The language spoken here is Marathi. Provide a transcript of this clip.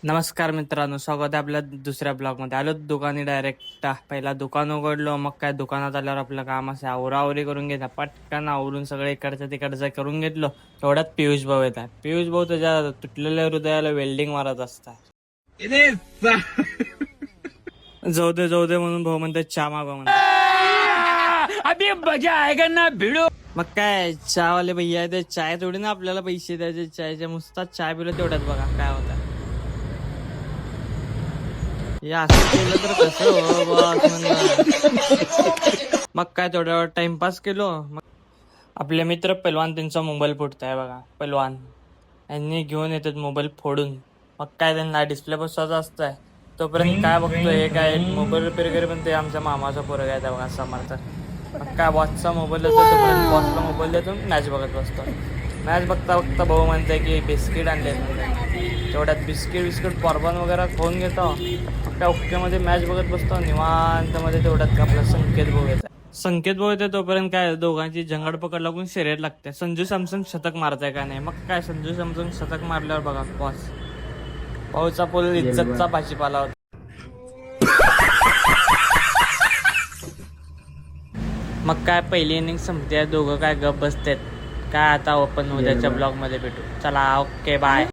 नमस्कार मित्रांनो, स्वागत आहे आपल्या दुसऱ्या ब्लॉगमध्ये. आलो दुकानी डायरेक्ट. पहिला दुकान उघडलो, मग काय दुकानात आल्यावर आपलं काम असं आवरावरी करून घेता. पटकन आवरून सगळे इकडचं तिकडचं करून घेतलो. तेवढ्यात पियुष भाऊ येतात. पियुष भाऊ त्याच्या तुटलेल्या हृदयाला वेल्डिंग मारत असतात. जाऊ दे म्हणून भाऊ म्हणतात चहा मागवा म्हणतात. अभी मजा आएगा ना भिड़ो. मग काय चहावाले भैया ते चाय थोडी ना आपल्याला पैसे द्यायचे, चायच्या नुसताच चाय पिलं तेवढ्यात बघा काय होतं. या असं केलं तर कसं हो बॉस म्हणलं. मग काय थोड्या वेळ टाइमपास केलो. मग आपले मित्र पैलवान त्यांचा मोबाईल फुटताय बघा. पैलवान यांनी घेऊन येतात मोबाईल फोडून. मग काय त्यांना डिस्प्ले बसवायचा असतंय तोपर्यंत काय बघतोय हे काय मोबाईल रिपेअर करे पण ते आमच्या मामाचा पोरगा आहे बघा समर्थ. मग काय बॉसचा मोबाईल देतो तोपर्यंत बॉसला मोबाईल देतो मॅच बघत बसतो. मॅच बघता बघता भाऊ म्हणते की बिस्किट आणले म्हणते. तेवढ्यात बिस्किट पॉर्बन वगैरे खाऊन घेतो. त्या ओक्यामध्ये मॅच बघत बसतो निवांतमध्ये. तेवढ्यात आपला संकेत भाऊ येतात. संकेत भाऊ येते तोपर्यंत काय दोघांची झंगाड पकड लागून शर्यत लागते. संजू सॅमसन शतक मारताय का नाही. मग काय संजू सॅमसन शतक मारल्यावर बघा बॉस भाऊचा पोल इज्जतचा भाजीपाला होता. मग काय पहिली इनिंग संपते, दोघं काय गप बसतात. काय आता आपण उद्याच्या ब्लॉग मध्ये भेटू. चला ओके बाय.